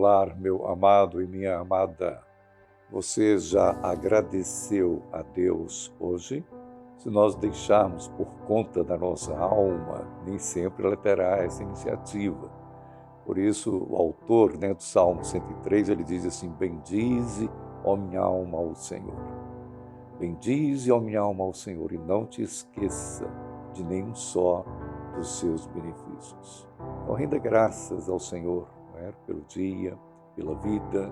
Olá, meu amado e minha amada. Você já agradeceu a Deus hoje? Se nós deixarmos por conta da nossa alma, nem sempre ela terá essa iniciativa. Por isso, o autor, do Salmo 103, ele diz assim: bendize, ó minha alma, ao Senhor. Bendize, ó minha alma, ao Senhor, e não te esqueça de nenhum só dos seus benefícios. Então, renda graças ao Senhor, pelo dia, pela vida,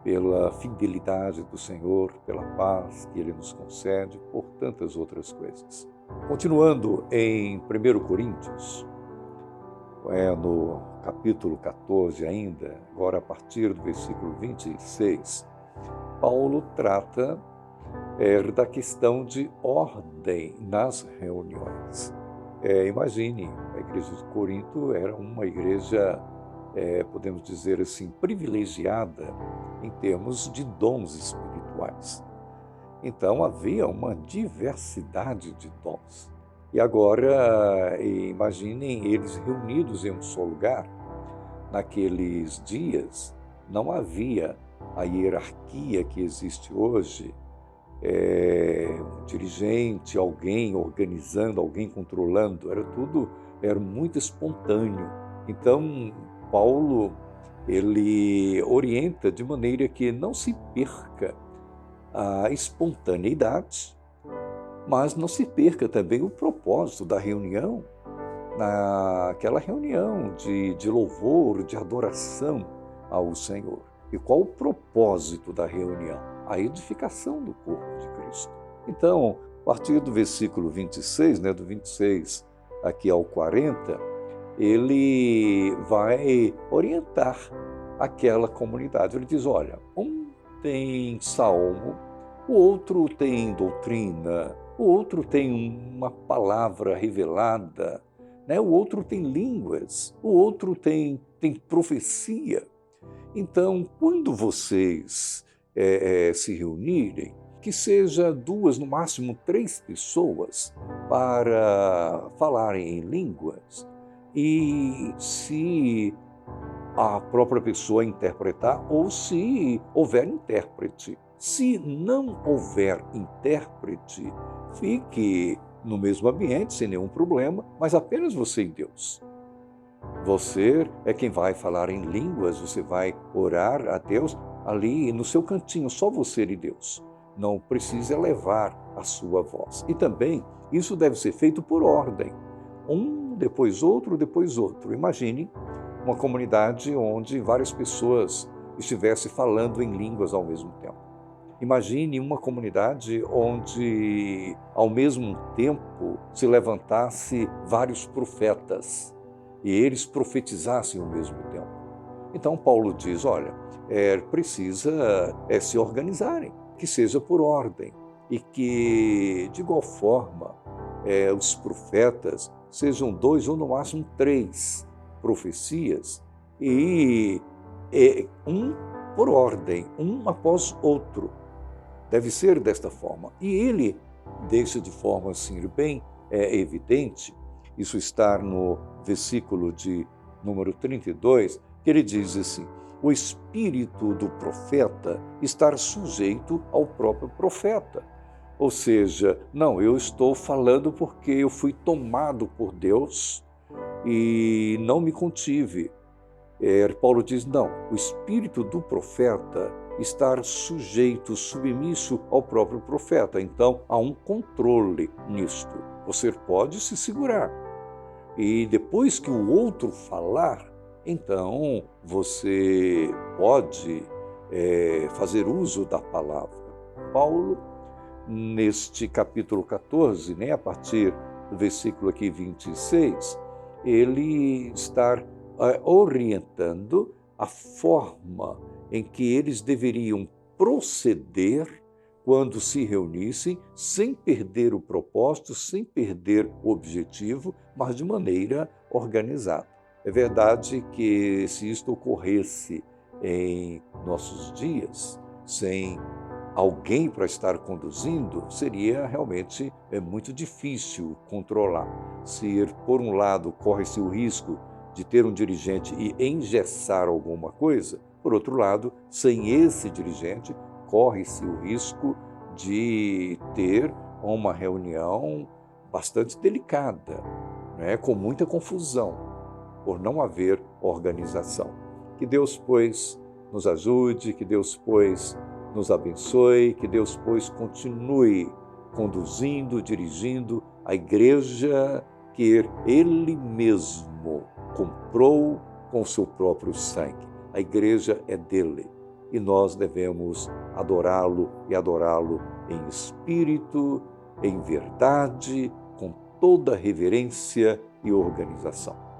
pela fidelidade do Senhor, pela paz que Ele nos concede, por tantas outras coisas. Continuando em 1 Coríntios, no capítulo 14 ainda, agora a partir do versículo 26, Paulo trata da questão de ordem nas reuniões. Imagine, a igreja de Corinto era uma igreja, podemos dizer assim, privilegiada em termos de dons espirituais. Então havia uma diversidade de dons. E agora, imaginem eles reunidos em um só lugar. Naqueles dias não havia a hierarquia que existe hoje, um dirigente, alguém organizando, alguém controlando, era muito espontâneo. Então, Paulo, ele orienta de maneira que não se perca a espontaneidade, mas não se perca também o propósito da reunião, naquela reunião de louvor, de adoração ao Senhor. E qual o propósito da reunião? A edificação do corpo de Cristo. Então, a partir do versículo 26, do 26 aqui ao 40, ele vai orientar aquela comunidade. Ele diz, olha, um tem salmo, o outro tem doutrina, o outro tem uma palavra revelada, o outro tem línguas, o outro tem profecia. Então, quando vocês se reunirem, que seja 2, no máximo 3 pessoas para falarem em línguas, e se a própria pessoa interpretar ou se houver intérprete. Se não houver intérprete, fique no mesmo ambiente, sem nenhum problema, mas apenas você e Deus. Você é quem vai falar em línguas, você vai orar a Deus ali no seu cantinho, só você e Deus. Não precisa elevar a sua voz. E também, isso deve ser feito por ordem. Um, depois outro, depois outro. Imagine uma comunidade onde várias pessoas estivessem falando em línguas ao mesmo tempo. Imagine uma comunidade onde, ao mesmo tempo, se levantasse vários profetas e eles profetizassem ao mesmo tempo. Então, Paulo diz, olha, precisa se organizarem, que seja por ordem e que, de igual forma, os profetas sejam 2 ou, no máximo, 3 profecias e um por ordem, um após outro. Deve ser desta forma. E ele deixa de forma assim bem evidente, isso está no versículo de número 32, que ele diz assim, o espírito do profeta está sujeito ao próprio profeta. Ou seja, não, eu estou falando porque eu fui tomado por Deus e não me contive. Paulo diz, não, o espírito do profeta está sujeito, submisso ao próprio profeta. Então, há um controle nisto. Você pode se segurar. E depois que o outro falar, então você pode fazer uso da palavra. Paulo, neste capítulo 14, a partir do versículo aqui 26, ele está orientando a forma em que eles deveriam proceder quando se reunissem, sem perder o propósito, sem perder o objetivo, mas de maneira organizada. É verdade que se isto ocorresse em nossos dias, sem alguém para estar conduzindo, seria realmente muito difícil controlar. Se, por um lado, corre-se o risco de ter um dirigente e engessar alguma coisa. Por outro lado, sem esse dirigente, corre-se o risco de ter uma reunião bastante delicada, né, com muita confusão, por não haver organização. Que Deus, pois, nos ajude, que Deus, pois, nos abençoe, que Deus, pois, continue conduzindo, dirigindo a igreja que Ele mesmo comprou com o seu próprio sangue. A igreja é dele e nós devemos adorá-lo e adorá-lo em espírito, em verdade, com toda reverência e organização.